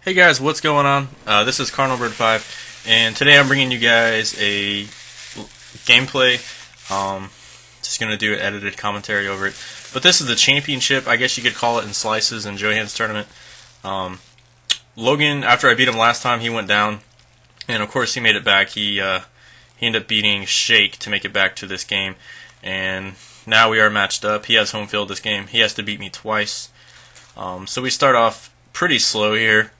Hey guys, what's going on? This is CardinalBird5, and today I'm bringing you guys a gameplay. Just gonna do an edited commentary over it. But this is the championship, I guess you could call it, in slices in Johan's tournament. Logan, after I beat him last time, he went down, and of course he made it back. He ended up beating Shake to make it back to this game, and now we are matched up. He has home field this game. He has to beat me twice. So we start off pretty slow here.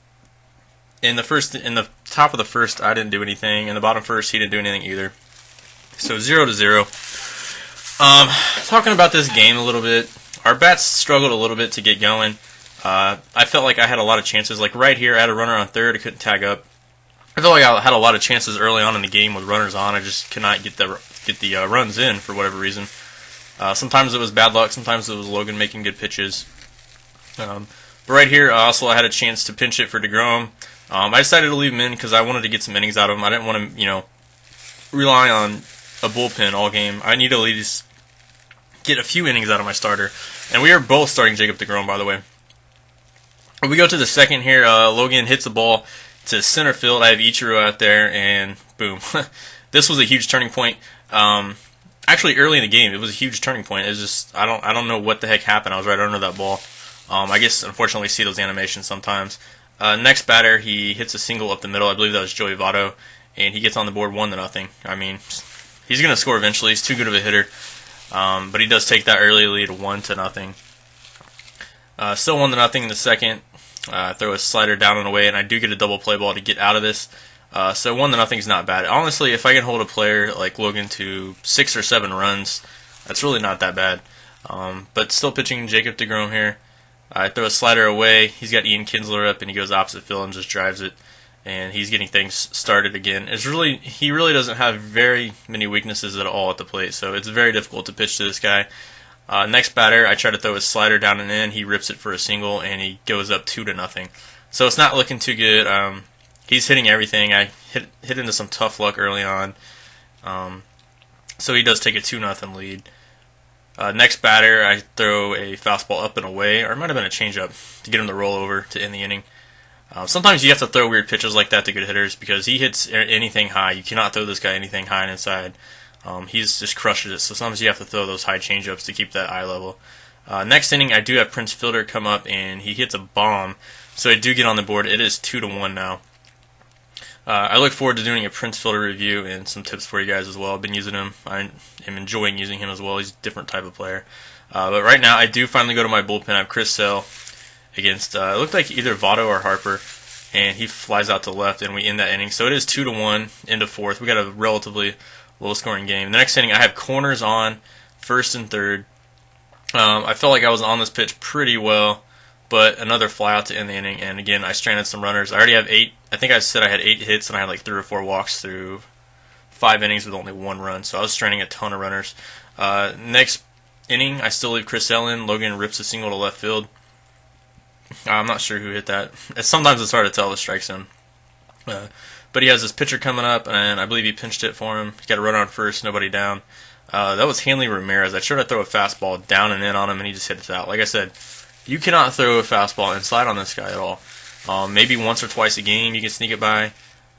In the top of the first, I didn't do anything. In the bottom first, he didn't do anything either. So 0-0. Talking about this game a little bit, our bats struggled a little bit to get going. I felt like I had a lot of chances. Like right here, I had a runner on third. I couldn't tag up. I felt like I had a lot of chances early on in the game with runners on. I just could not get the runs in for whatever reason. Sometimes it was bad luck. Sometimes it was Logan making good pitches. But right here, also I had a chance to pinch it for DeGrom. I decided to leave him in because I wanted to get some innings out of him. I didn't want to, rely on a bullpen all game. I need to at least get a few innings out of my starter. And we are both starting Jacob DeGrom, by the way. We go to the second here. Logan hits the ball to center field. I have Ichiro out there, and boom. This was a huge turning point. Actually, early in the game, it was a huge turning point. It was just I don't know what the heck happened. I was right under that ball. I guess unfortunately see those animations sometimes. Next batter, he hits a single up the middle. I believe that was Joey Votto, and he gets on the board 1-0. I mean, he's going to score eventually. He's too good of a hitter, but he does take that early lead 1-0. Still 1-0 in the second. Throw a slider down and away, and I do get a double play ball to get out of this. So 1-0 is not bad. Honestly, if I can hold a player like Logan to 6 or 7 runs, that's really not that bad. But still pitching Jacob DeGrom here. I throw a slider away. He's got Ian Kinsler up, and he goes opposite field and just drives it. And he's getting things started again. He really doesn't have very many weaknesses at all at the plate, so it's very difficult to pitch to this guy. Next batter, I try to throw his slider down and in. He rips it for a single, and he goes up 2-0. So it's not looking too good. He's hitting everything. I hit into some tough luck early on. So he does take a 2-0 lead. Next batter, I throw a fastball up and away, or it might have been a changeup to get him to roll over to end the inning. Sometimes you have to throw weird pitches like that to good hitters because he hits anything high. You cannot throw this guy anything high and inside. He's just crushes it. So sometimes you have to throw those high changeups to keep that eye level. Next inning, I do have Prince Fielder come up, and he hits a bomb. So I do get on the board. It is 2-1 now. I look forward to doing a Prince Fielder review and some tips for you guys as well. I've been using him. I am enjoying using him as well. He's a different type of player. But right now, I do finally go to my bullpen. I have Chris Sale against, it looked like either Votto or Harper, and he flies out to left, and we end that inning. So it is 2-1 into fourth. We got a relatively low-scoring game. The next inning, I have corners on first and third. I felt like I was on this pitch pretty well, but another fly out to end the inning, and again, I stranded some runners. I already have 8. I think I said I had 8 hits, and I had like 3 or 4 walks through 5 innings with only 1 run, so I was stranding a ton of runners. Next inning, I still leave Chris Sale in. Logan rips a single to left field. I'm not sure who hit that. Sometimes it's hard to tell the strike zone. But he has this pitcher coming up, and I believe he pinched it for him. He got a run on first, nobody down. That was Hanley Ramirez. I tried to throw a fastball down and in on him, and he just hit it out. Like I said, you cannot throw a fastball inside on this guy at all. Maybe once or twice a game you can sneak it by,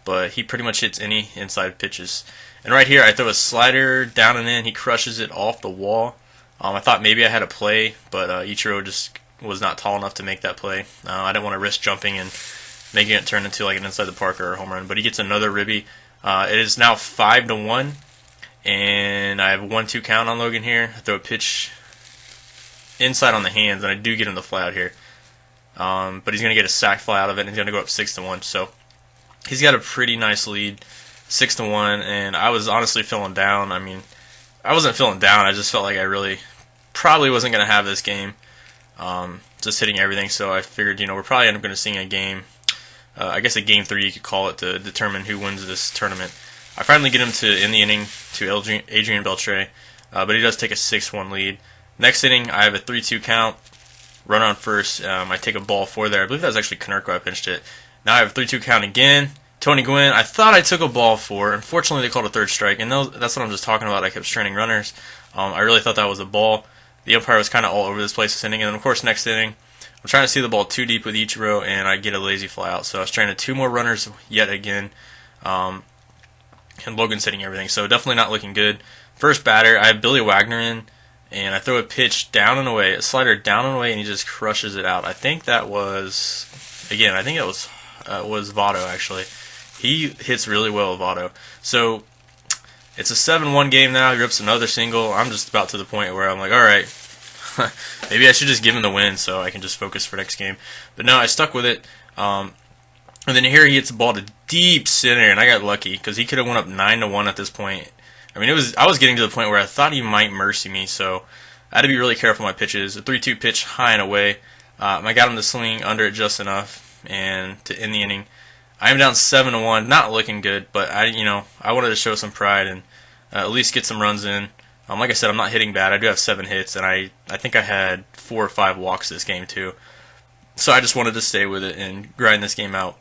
but he pretty much hits any inside pitches. And right here, I throw a slider down and in. He crushes it off the wall. I thought maybe I had a play, but Ichiro just was not tall enough to make that play. I didn't want to risk jumping and making it turn into like an inside the park or a home run, but he gets another ribby. It is now 5-1, and I have a 1-2 count on Logan here. I throw a pitch inside on the hands, and I do get him the fly out here. But he's going to get a sac fly out of it, and he's going to go up 6-1. So he's got a pretty nice lead, 6-1, and I was honestly feeling down. I mean, I wasn't feeling down. I just felt like I really probably wasn't going to have this game, just hitting everything. So I figured, we're probably going to see a game, I guess a game 3 you could call it, to determine who wins this tournament. I finally get him to end the inning to Adrian Beltre, but he does take a 6-1 lead. Next inning, I have a 3-2 count. Run on first. I take a ball 4 there. I believe that was actually Konerko. I pinched it. Now I have a 3-2 count again. Tony Gwynn. I thought I took a ball 4. Unfortunately, they called a third strike, and that's what I'm just talking about. I kept stranding runners. I really thought that was a ball. The umpire was kind of all over this place this inning. And then, of course, next inning, I'm trying to see the ball too deep with Ichiro, and I get a lazy fly out. So I was trying to 2 more runners yet again, and Logan's hitting everything. So definitely not looking good. First batter, I have Billy Wagner in, and I throw a pitch down and away, a slider down and away, and he just crushes it out. I think that was, again, I think it was Votto, actually. He hits really well with Votto. So it's a 7-1 game now. He rips another single. I'm just about to the point where I'm like, all right, maybe I should just give him the win so I can just focus for next game. But no, I stuck with it. And then here he hits the ball to deep center, and I got lucky because he could have went up 9-1 at this point. I mean, I was getting to the point where I thought he might mercy me, so I had to be really careful with my pitches. A 3-2 pitch high and away. I got him to swing under it just enough, and to end the inning. I am down 7-1, not looking good, but I wanted to show some pride and at least get some runs in. Like I said, I'm not hitting bad. I do have 7 hits, and I think I had 4 or 5 walks this game too. So I just wanted to stay with it and grind this game out.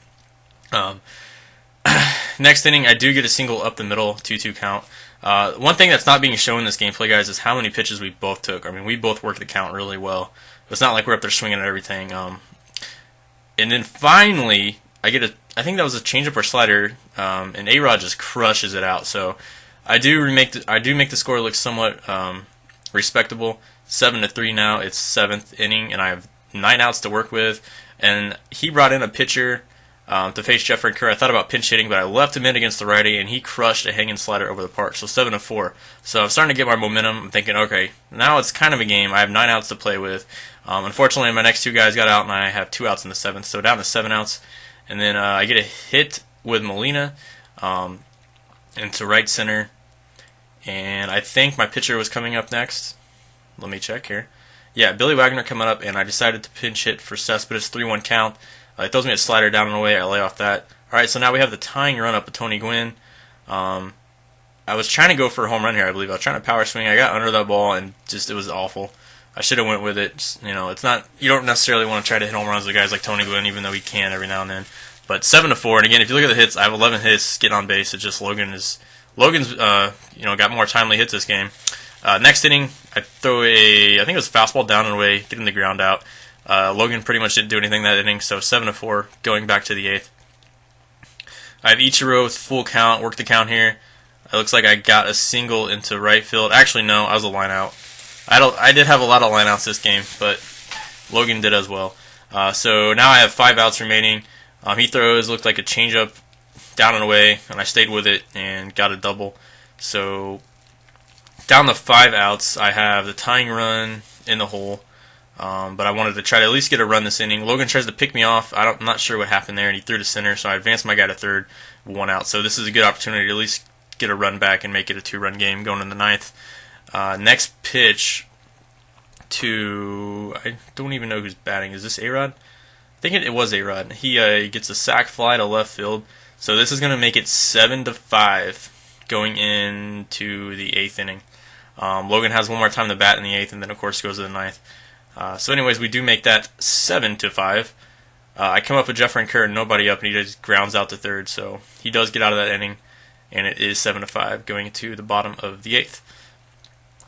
Next inning, I do get a single up the middle, 2-2 count. One thing that's not being shown in this gameplay, guys, is how many pitches we both took. I mean, we both worked the count really well. It's not like we're up there swinging at everything. And then finally, I think that was a changeup or slider, and A-Rod just crushes it out. So I do make the score look somewhat respectable. 7-3 now. It's 7th inning, and I have 9 outs to work with. And he brought in a pitcher to face Jeffrey Kerr. I thought about pinch hitting, but I left him in against the righty, and he crushed a hanging slider over the park. So 7-4. So I'm starting to get my momentum. I'm thinking, okay, now it's kind of a game. I have 9 outs to play with. Unfortunately, my next 2 guys got out, and I have 2 outs in the 7th, so down to 7 outs. And then I get a hit with Molina into right center. And I think my pitcher was coming up next. Let me check here. Yeah, Billy Wagner coming up, and I decided to pinch hit for Cespedes, 3-1 count. It throws me a slider down and away. I lay off that. All right, so now we have the tying run up with Tony Gwynn. I was trying to go for a home run here, I believe. I was trying to power swing. I got under that ball, and just it was awful. I should have went with it. It's not. You don't necessarily want to try to hit home runs with guys like Tony Gwynn, even though he can every now and then. But 7-4, and again, if you look at the hits, I have 11 hits, getting on base. It's just Logan's got more timely hits this game. Next inning, I throw I think it was a fastball down and away, getting the ground out. Logan pretty much didn't do anything that inning, so 7-4, going back to the 8th. I have Ichiro with full count, work the count here. It looks like I got a single into right field. Actually, no, I was a line out. I did have a lot of line outs this game, but Logan did as well. So now I have 5 outs remaining. He throws, looked like a changeup down and away, and I stayed with it and got a double. So down to 5 outs, I have the tying run in the hole, but I wanted to try to at least get a run this inning. Logan tries to pick me off. I'm not sure what happened there, and he threw to center, so I advanced my guy to third, 1 out. So this is a good opportunity to at least get a run back and make it a 2-run game going in the 9th. Next pitch to, I don't even know who's batting. Is this A-Rod? I think it was A-Rod. He gets a sac fly to left field. So this is going to make it 7-5 going into the 8th inning. Logan has 1 more time to bat in the 8th, and then of course goes to the 9th. So anyways, we do make that 7-5. I come up with Jeffrey Kerr and nobody up, and he just grounds out to third. So he does get out of that inning, and it is 7-5 going to the bottom of the 8th.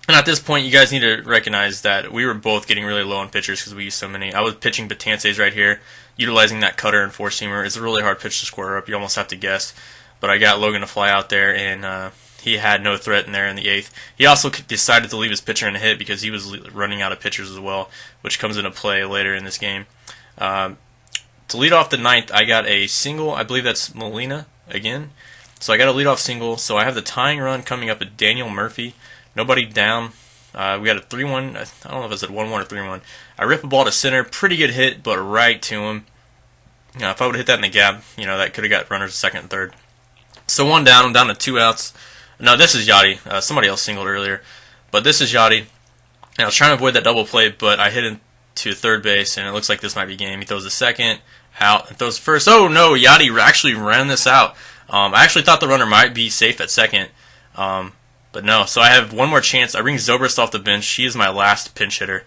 And at this point, you guys need to recognize that we were both getting really low on pitchers because we used so many. I was pitching Betances right here, utilizing that cutter and four-seamer. It's a really hard pitch to square up. You almost have to guess. But I got Logan to fly out there, and he had no threat in there in the 8th. He also decided to leave his pitcher in a hit because he was running out of pitchers as well, which comes into play later in this game. To lead off the 9th, I got a single. I believe that's Molina again. So I got a leadoff single. So I have the tying run coming up at Daniel Murphy. Nobody down. We got a 3-1. I don't know if it's at 1-1 or 3-1. I rip a ball to center. Pretty good hit, but right to him. If I would have hit that in the gap, that could have got runners second and third. So 1 down. I'm down to 2 outs. No, this is Yachty. Somebody else singled earlier. But this is Yachty. And I was trying to avoid that double play, but I hit him to third base, and it looks like this might be game. He throws the second, out, and throws the first. Oh, no, Yachty actually ran this out. I actually thought the runner might be safe at second. But no, so I have 1 more chance. I bring Zobrist off the bench. She is my last pinch hitter.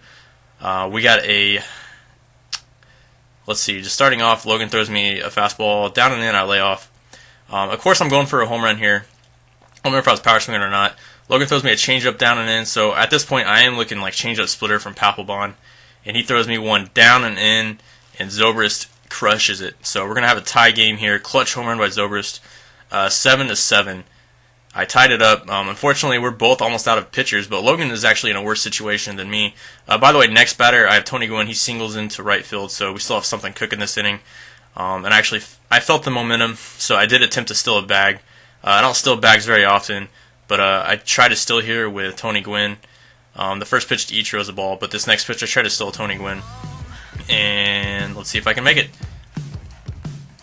We got a, let's see, just starting off, Logan throws me a fastball down and in, I lay off. Of course, I'm going for a home run here. I don't remember if I was power swinging or not. Logan throws me a changeup down and in, so at this point, I am looking like changeup splitter from Papelbon. and he throws me one down and in, and Zobrist crushes it. So we're going to have a tie game here. Clutch home run by Zobrist, 7-7. I tied it up. Unfortunately, we're both almost out of pitchers, but Logan is actually in a worse situation than me. By the way, next batter, I have Tourney Gwynn. He singles into right field, so we still have something cooking this inning. And actually, I felt the momentum, so I did attempt to steal a bag. I don't steal bags very often, but I tried to steal here with Tourney Gwynn. The first pitch to Ichiro is a ball, but this next pitch I tried to steal Tourney Gwynn. And let's see if I can make it.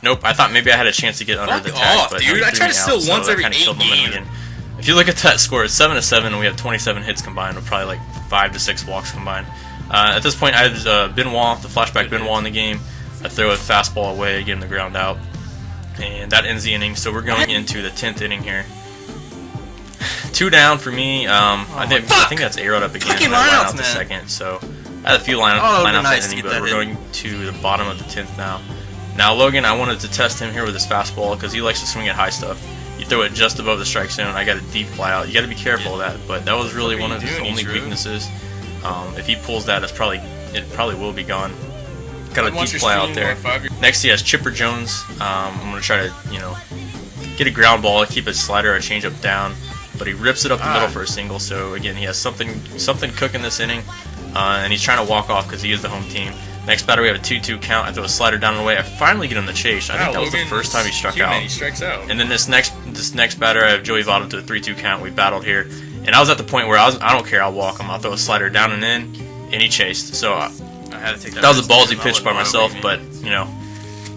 Nope, I thought maybe I had a chance to get under the tag, but dude, I tried to steal once every 8 games. If you look at that score, it's 7-7, and we have 27 hits combined, with probably like 5 to 6 walks combined. At this point, I have Benoit, the flashback Benoit in the game. I throw a fastball away, get him the ground out, and that ends the inning. So we're going into the 10th inning here. 2 down for me. I think that's A-Rod up again. Fucking I lineouts, out the man. second, so I had a few lineouts that inning, but we're going to the bottom of the 10th now. Now Logan, I wanted to test him here with his fastball because he likes to swing at high stuff. You throw it just above the strike zone. I got a deep fly out. You got to be careful of that, but that was really one of his only weaknesses. If he pulls that, it probably will be gone. Got a deep fly out there. Next he has Chipper Jones. I'm gonna try to get a ground ball, keep his slider or changeup down, but he rips it up the middle for a single. So again, he has something cooking this inning, and he's trying to walk off because he is the home team. Next batter, we have a 2-2 count. I throw a slider down and away. I finally get him the chase. I think that was the first time he struck out. He strikes out. And then this next batter, I have Joey Votto to a 3-2 count. We battled here, and I was at the point where I don't care. I'll walk him. I'll throw a slider down and in, and he chased. So I had to take that. That was a ballsy pitch by myself, but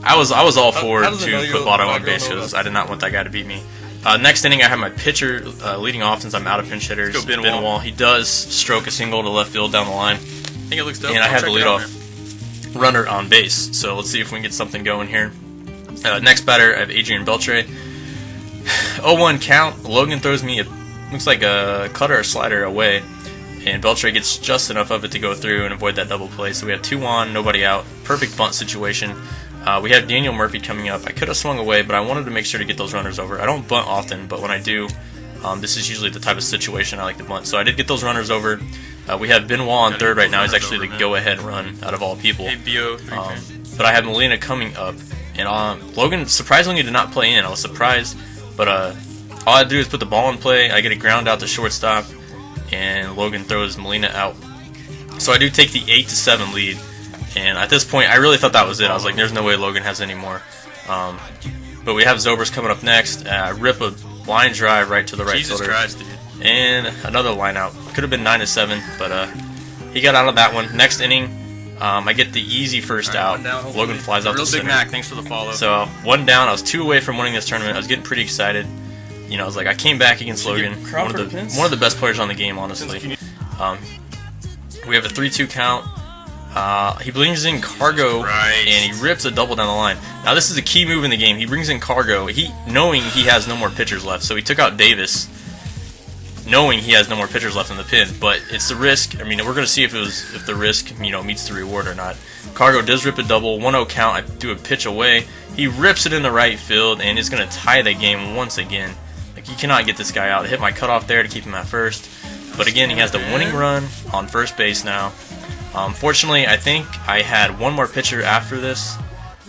I was all for to put Votto on base because I did not want that guy to beat me. Next inning, I have my pitcher leading off since I'm out of pinch hitters. Benoit. He does stroke a single to left field down the line. I think it looks dope. And I have the leadoff runner on base, so let's see if we can get something going here. Next batter, I have Adrian Beltre. 0-1 count. Logan throws me looks like a cutter or slider away, and Beltre gets just enough of it to go through and avoid that double play. So we have 2 on, nobody out. Perfect bunt situation. We have Daniel Murphy coming up. I could have swung away, but I wanted to make sure to get those runners over. I don't bunt often, but when I do, this is usually the type of situation I like to bunt. So I did get those runners over. We have Benoit on third right now. He's actually the go-ahead run out of all people. But I have Molina coming up. And Logan surprisingly did not play in. I was surprised. But all I do is put the ball in play. I get a ground out to shortstop. And Logan throws Molina out. So I do take the 8-7 lead. And at this point, I really thought that was it. I was like, there's no way Logan has any more. But we have Zobrist coming up next. Rip a line drive right to the right fielder. Jesus Christ, dude. And another line out. Could have been 9-7, but he got out of that one. Next inning, I get the easy first out. Logan flies out to center. Big Mac, thanks for the follow. So 1 down. I was 2 away from winning this tournament. I was getting pretty excited. I was like, I came back against Logan. One of the best players on the game, honestly. We have a 3-2 count. He brings in Cargo, and he rips a double down the line. Now this is a key move in the game. He brings in Cargo, knowing he has no more pitchers left. So he took out Davis, knowing he has no more pitchers left in the pen, but it's the risk. I mean, we're going to see if the risk meets the reward or not. Cargo does rip a double, 1-0 count. I do a pitch away. He rips it in the right field and is going to tie the game once again. Like, you cannot get this guy out. I hit my cutoff there to keep him at first, but again, he has the winning run on first base now. Fortunately, I think I had one more pitcher after this,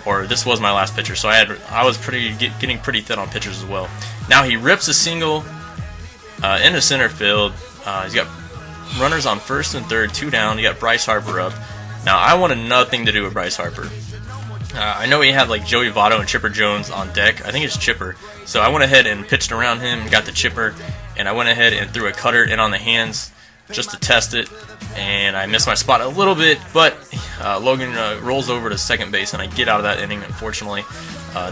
or this was my last pitcher, so I was getting pretty thin on pitchers as well. Now he rips a single into center field. He's got runners on first and third, 2 down. You got Bryce Harper up. Now I wanted nothing to do with Bryce Harper. I know he had like Joey Votto and Chipper Jones on deck. I think it's Chipper. So I went ahead and pitched around him, got the Chipper, and I went ahead and threw a cutter in on the hands just to test it. And I missed my spot a little bit, but Logan rolls over to second base, and I get out of that inning. Unfortunately,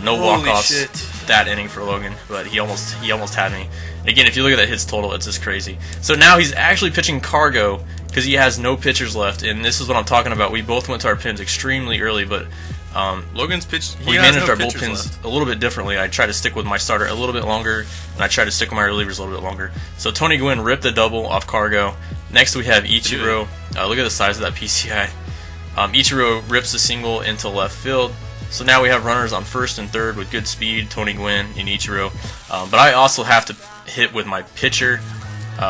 no walk-offs that inning for Logan, but he almost had me. And again, if you look at that hits total, it's just crazy. So now he's actually pitching Cargo because he has no pitchers left, and this is what I'm talking about. We both went to our pins extremely early, but Logan's pitched. We managed our bullpens a little bit differently. I tried to stick with my starter a little bit longer, and I tried to stick with my relievers a little bit longer. So Tourney Gwynn ripped the double off Cargo. Next we have Ichiro. Look at the size of that PCI. Ichiro rips a single into left field. So now we have runners on first and third with good speed, Tourney Gwynn and Ichiro. But I also have to hit with my pitcher.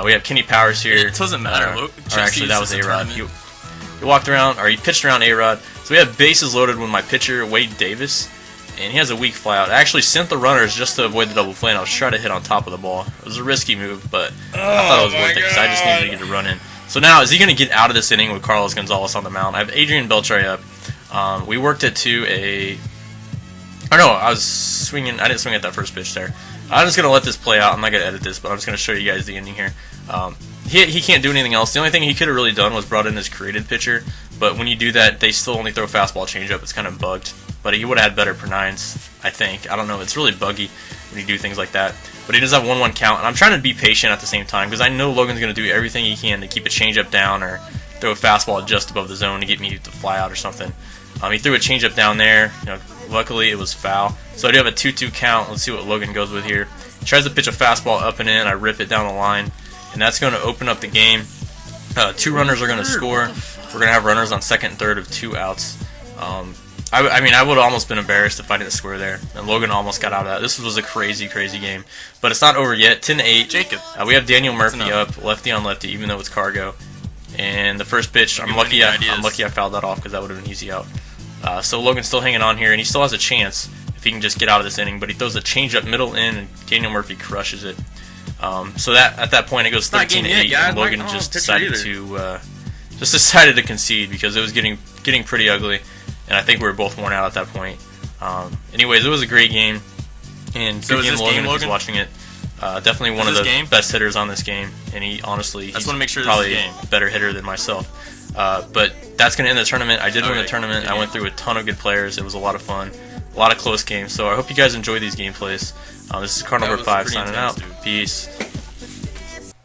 We have Kenny Powers here. It doesn't matter. Or actually, that was A-Rod. he walked around, or he pitched around A-Rod. So we have bases loaded with my pitcher, Wade Davis, and he has a weak flyout. I actually sent the runners just to avoid the double play, and I was trying to hit on top of the ball. It was a risky move, but I thought it was worth it because I just needed to get a run in. So now, is he going to get out of this inning with Carlos Gonzalez on the mound? I have Adrian Beltre up. We worked it to a... Or no, I was swinging... I didn't swing at that first pitch there. I'm just going to let this play out. I'm not going to edit this, but I'm just going to show you guys the ending here. He can't do anything else. The only thing he could have really done was brought in his created pitcher, but when you do that, they still only throw fastball changeup. It's kind of bugged. But he would have had better per nines, I think. I don't know. It's really buggy when you do things like that. But he does have 1-1 count, and I'm trying to be patient at the same time because I know Logan's going to do everything he can to keep a changeup down or throw a fastball just above the zone to get me to fly out or something. He threw a changeup down there. Luckily, it was foul. So I do have a 2-2 count. Let's see what Logan goes with here. He tries to pitch a fastball up and in. I rip it down the line, and that's going to open up the game. 2 runners are going to score. We're going to have runners on second and third of 2 outs. I mean, I would have almost been embarrassed if I didn't score there, and Logan almost got out of that. This was a crazy, crazy game, but it's not over yet. 10-8. Jacob. We have Daniel Murphy up, lefty on lefty, even though it's Cargo. And the first pitch, I'm lucky I fouled that off because that would have been easy out. So Logan's still hanging on here, and he still has a chance if he can just get out of this inning. But he throws a changeup middle in, and Daniel Murphy crushes it. So that at that point it goes 13-8, and Logan just decided to concede because it was getting pretty ugly. And I think we were both worn out at that point. Anyways, it was a great game. And so good game, Logan, if Logan? he's watching it. Definitely one of the best hitters on this game. And he honestly, he's probably a better hitter than myself. But that's going to end the tournament. I did win the tournament. I went through a ton of good players. It was a lot of fun. A lot of close games. So I hope you guys enjoy these gameplays. This is Car number 5 signing out. Peace.